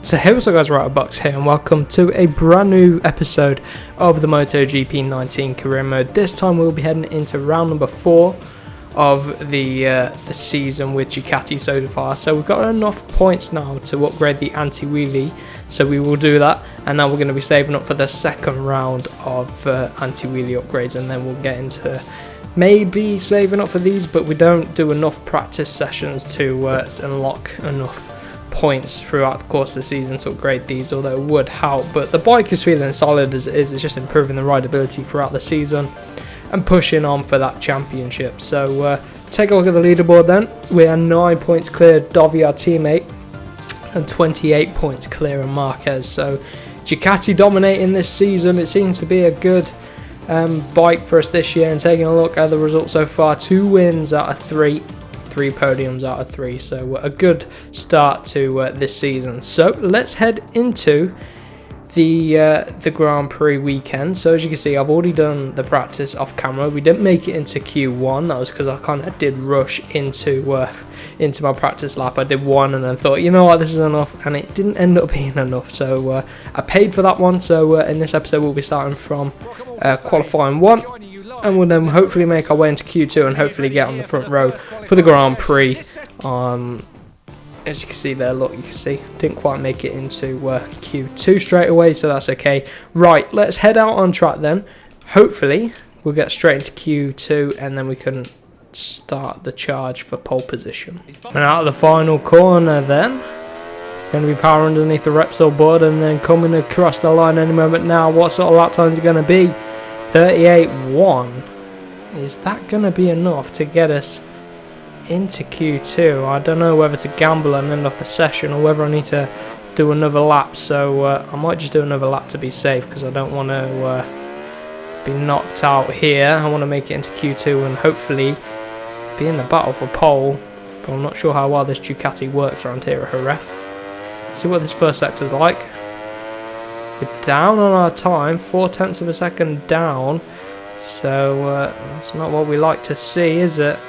So hey, what's up guys, Riotbox here and welcome to a brand new episode of the MotoGP 19 career mode. This time we'll be heading into round number 4 of the season with Ducati so far. So we've got enough points now to upgrade the anti-wheelie, so we will do that. And now we're going to be saving up for the second round of anti-wheelie upgrades, and then we'll get into maybe saving up for these, but we don't do enough practice sessions to unlock enough points throughout the course of the season to upgrade these, although it would help. But the bike is feeling solid as it is. It's just improving the rideability throughout the season and pushing on for that championship. So take a look at the leaderboard then. We are 9 points clear of DOVI, our teammate, and 28 points clear of Marquez. So Ducati dominating this season. It seems to be a good bike for us this year, and taking a look at the results so far, 2 wins out of 3 podiums out of 3, so a good start to this season. So let's head into the Grand Prix weekend. So as you can see, I've already done the practice off camera. We didn't make it into Q1. That was because I kind of did rush into my practice lap. I did one and then thought, you know what, this is enough, and it didn't end up being enough. So I paid for that one. So in this episode we'll be starting from qualifying 1, and we'll then hopefully make our way into Q2 and hopefully get on the front row for the Grand Prix. As you can see there, look, you can see didn't quite make it into Q2 straight away, so that's okay. Right, let's head out on track then. Hopefully we'll get straight into Q2 and then we can start the charge for pole position. And out of the final corner then, going to be power underneath the Repsol board and then coming across the line any moment now. What sort of lap time is it going to be? 38.1. Is that going to be enough to get us into Q2? I don't know whether to gamble and end off the session or whether I need to do another lap. So I might just do another lap to be safe, because I don't want to be knocked out here. I want to make it into Q2 and hopefully be in the battle for pole. But I'm not sure how well this Ducati works around here at Jerez. Let's see what this first sector's like. We're down on our time, 0.4 of a second down, so that's not what we like to see, is it?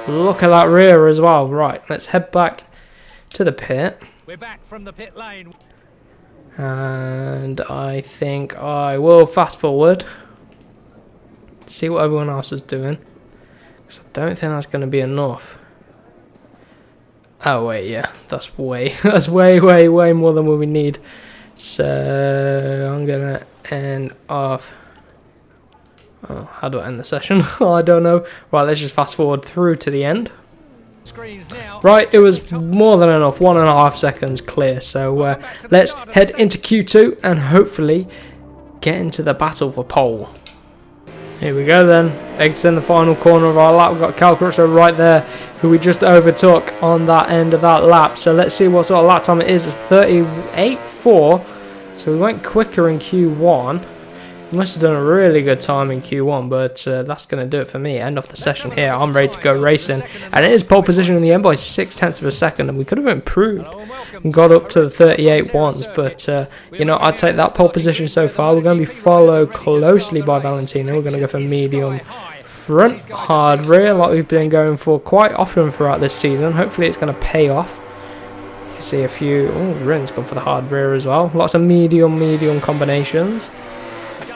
Look at that rear as well. Right, let's head back to the pit. We're back from the pit lane, And I think I will fast forward, see what everyone else is doing, because I don't think that's going to be enough. Oh wait, yeah, that's way more than what we need. So I'm gonna end off. Oh, how do I end the session? I don't know. Right, let's just fast forward through to the end. Right, it was more than enough, 1.5 seconds clear. So let's head into Q2 and hopefully get into the battle for pole. Here we go then. Exiting the final corner of our lap. We've got Cal Crutchlow right there, who we just overtook on that end of that lap. So let's see what sort of lap time it is. It's 38.4. So we went quicker in Q1. We must have done a really good time in Q1, but that's going to do it for me. End off the session here. I'm ready to go racing. And it is pole position in the end by 0.6 of a second. And we could have improved and got up to the 38.1s. But, you know, I'd take that pole position so far. We're going to be followed closely by Valentino. We're going to go for medium front, hard rear, like we've been going for quite often throughout this season. Hopefully it's going to pay off. You can see a few. Oh, Rin's gone for the hard rear as well. Lots of medium combinations.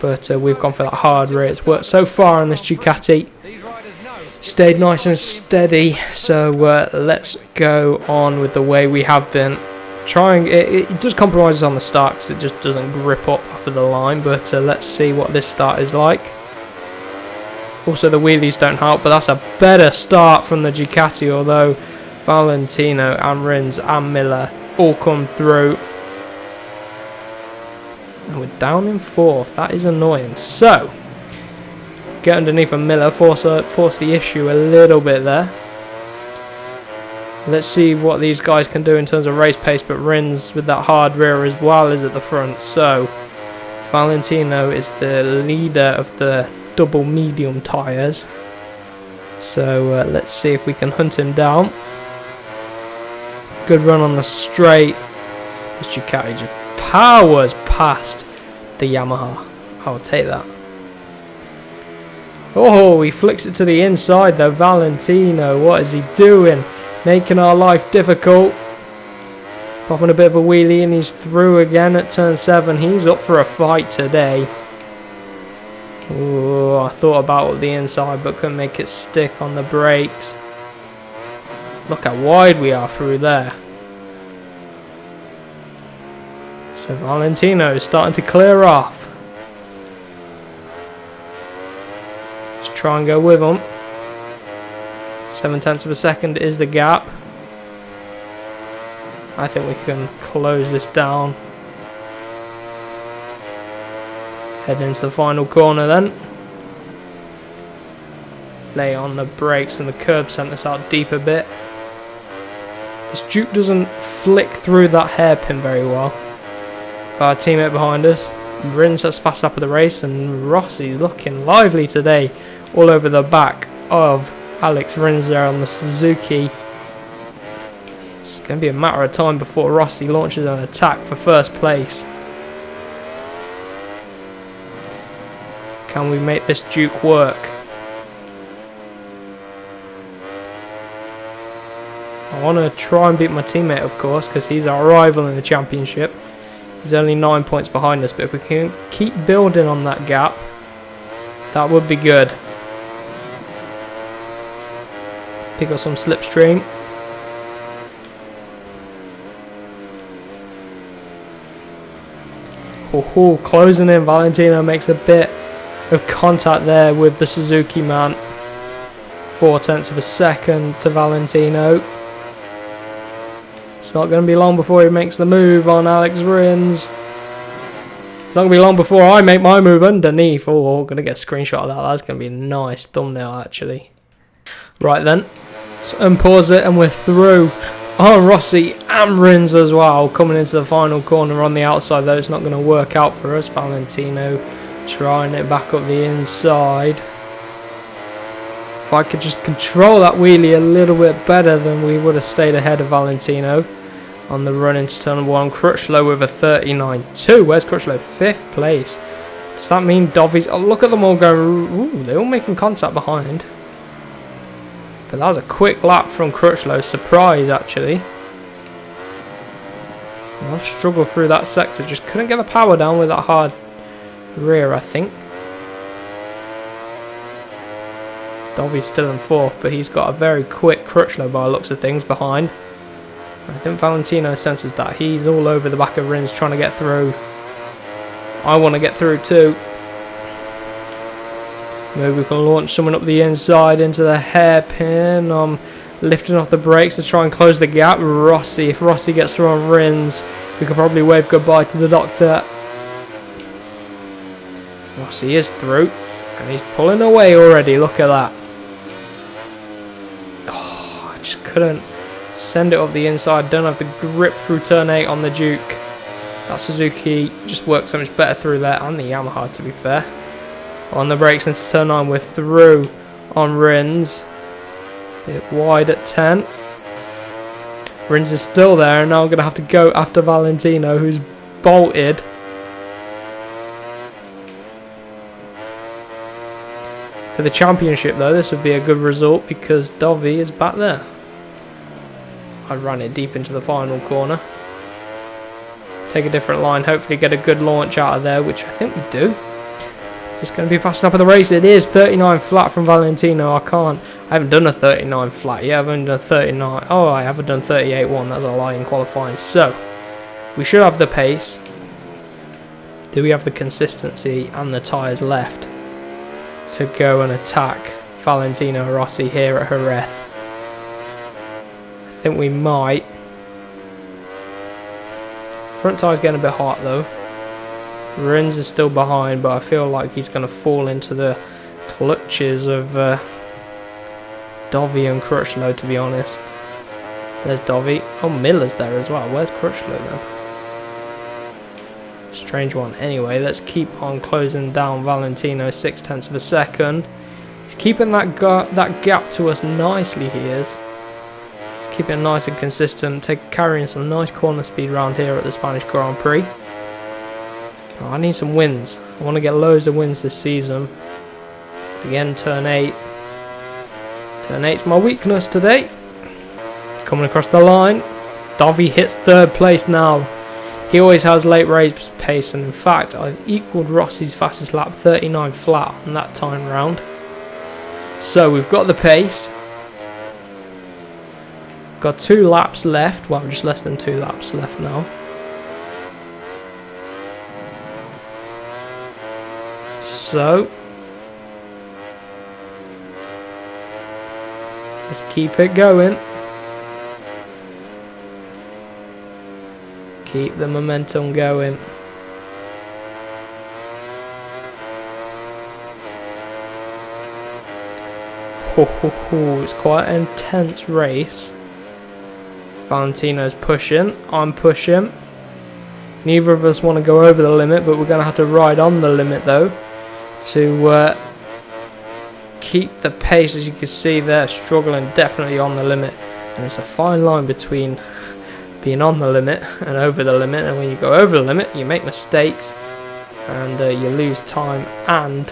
But we've gone for that hard rear. It's worked so far on this Ducati. Stayed nice and steady. So let's go on with the way we have been. Trying, it does compromise on the start because it just doesn't grip up off of the line. But let's see what this start is like. Also, the wheelies don't help, but that's a better start from the Ducati. Although Valentino and Rins and Miller all come through. And we're down in 4th. That is annoying. So, get underneath a Miller, force the issue a little bit there. Let's see what these guys can do in terms of race pace, but Rins with that hard rear as well is at the front. So, Valentino is the leader of the double medium tyres. So, let's see if we can hunt him down. Good run on the straight. This Ducati just powers past the Yamaha. I'll take that. Oh, he flicks it to the inside though. Valentino, what is he doing? Making our life difficult. Popping a bit of a wheelie and he's through again at turn 7. He's up for a fight today. Ooh, I thought about the inside but couldn't make it stick on the brakes. Look how wide we are through there. So Valentino is starting to clear off. Let's try and go with him. 7/10 of a second is the gap. I think we can close this down. Head into the final corner then. Lay on the brakes and the curb, sent us out deep a bit. This Duke doesn't flick through that hairpin very well. Our teammate behind us, Rins us fast up of the race, and Rossi looking lively today, all over the back of Alex Rins there on the Suzuki. It's going to be a matter of time before Rossi launches an attack for first place. Can we make this Duke work? I want to try and beat my teammate, of course, because he's our rival in the championship. He's only 9 points behind us, but if we can keep building on that gap, that would be good. Pick up some slipstream. Oh, closing in. Valentino makes a bit of contact there with the Suzuki man. 4/10 of a second to Valentino. It's not going to be long before he makes the move on Alex Rins. It's not going to be long before I make my move underneath. Oh, I'm going to get a screenshot of that. That's going to be a nice thumbnail, actually. Right then. Let's unpause it and we're through. Oh, Rossi and Rins as well. Coming into the final corner on the outside, though. It's not going to work out for us. Valentino trying it back up the inside. If I could just control that wheelie a little bit better, then we would have stayed ahead of Valentino on the run into turn 1. Crutchlow with a 39.2. Where's Crutchlow? 5th place. Does that mean DOVI's... Oh, look at them all going... Ooh, they're all making contact behind. But that was a quick lap from Crutchlow. Surprise, actually. I've struggled through that sector. Just couldn't get the power down with that hard rear, I think. DOVI's still in 4th, but he's got a very quick Crutchlow by the looks of things behind. I think Valentino senses that. He's all over the back of Rins trying to get through. I want to get through too. Maybe we can launch someone up the inside into the hairpin. I'm lifting off the brakes to try and close the gap. Rossi, if Rossi gets through on Rins, we could probably wave goodbye to the doctor. Rossi is through, and he's pulling away already. Look at that. Oh, I just couldn't send it up the inside. Don't have the grip through turn 8 on the Duke. That Suzuki just works so much better through there, and the Yamaha, to be fair. On the brakes into turn 9, we're through on Rins. Bit wide at 10. Rins is still there, and now I'm going to have to go after Valentino, who's bolted. For the championship, though, this would be a good result because DOVI is back there. I ran it deep into the final corner. Take a different line, hopefully get a good launch out of there, which I think we do. It's going to be fast enough of the race. It is 39 flat from Valentino. I haven't done a 39 flat yet. I've only done 39. Oh, I haven't done 38.1. That's a lie in qualifying. So, we should have the pace. Do we have the consistency and the tyres left to go and attack Valentino Rossi here at Jerez? I think we might. Front tyre's getting a bit hot though. Rins is still behind, but I feel like he's going to fall into the clutches of DOVI and Crutchlow, to be honest. There's DOVI. Oh, Miller's there as well. Where's Crutchlow then? Strange one. Anyway, let's keep on closing down Valentino 0.6 of a second. He's keeping that gap to us nicely, he is. He's keeping it nice and consistent, carrying some nice corner speed around here at the Spanish Grand Prix. Oh, I need some wins. I want to get loads of wins this season. Again, turn 8. Turn 8's my weakness today. Coming across the line. DOVI hits 3rd place now. He always has late race pace, and in fact I've equalled Rossi's fastest lap, 39 flat on that time round. So we've got the pace. Got 2 laps left, well just less than 2 laps left now. So let's keep it going. Keep the momentum going. It's quite an intense race. Valentino's pushing. I'm pushing. Neither of us want to go over the limit, but we're going to have to ride on the limit though to keep the pace. As you can see, they're struggling definitely on the limit, and it's a fine line between being on the limit and over the limit. And when you go over the limit, you make mistakes and you lose time, and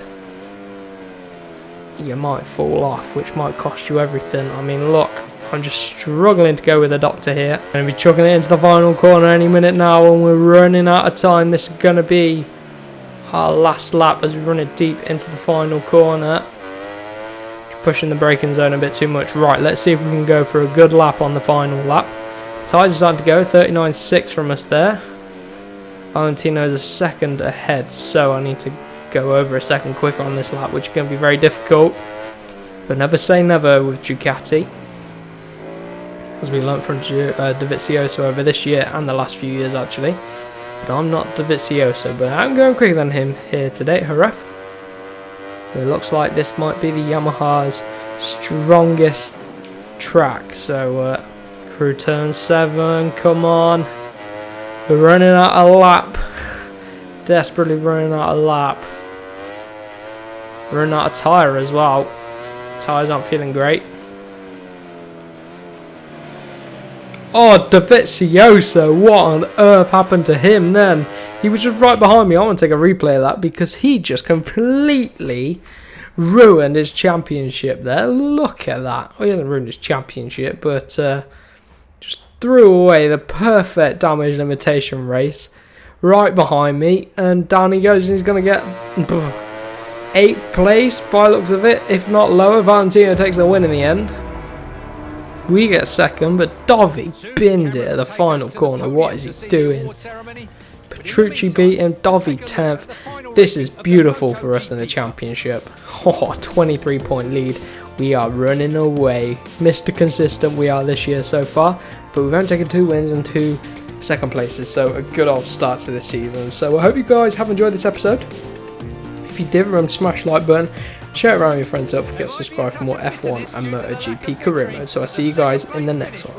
you might fall off, which might cost you everything. I mean, look, I'm just struggling to go with the doctor here. I'm going to be chucking it into the final corner any minute now, and we're running out of time. This is going to be our last lap as we run it deep into the final corner. Pushing the braking zone a bit too much. Right, let's see if we can go for a good lap on the final lap. Tyres are starting to go, 39.6 from us there. Valentino's a second ahead, so I need to go over a second quicker on this lap, which is going to be very difficult. But never say never with Ducati, as we learnt from Dovizioso over this year and the last few years actually. But I'm not Dovizioso, but I'm going quicker than him here today, Haref. It looks like this might be the Yamaha's strongest track. So through turn 7, come on. We're running out of lap. Desperately running out of lap. Running out of tyre as well. Tyres aren't feeling great. Oh, Dovizioso, what on earth happened to him then? He was just right behind me. I want to take a replay of that because he just completely ruined his championship there. Look at that. Well, he hasn't ruined his championship, but just threw away the perfect damage limitation race right behind me. And down he goes, and he's going to get 8th place by the looks of it, if not lower. Valentino takes the win in the end. We get 2nd, but DOVI binned it at the final corner. What is he doing? Petrucci beat him, DOVI 10th. This is beautiful for us in the championship. Oh, 23-point lead. We are running away. Mr. Consistent we are this year so far, but we've only taken 2 wins and 2 second places, so a good old start to this season. So I hope you guys have enjoyed this episode. If you did, remember to smash the like button. Share it around with your friends. Don't forget to subscribe for more F1 and MotoGP career mode. So I'll see you guys in the next one.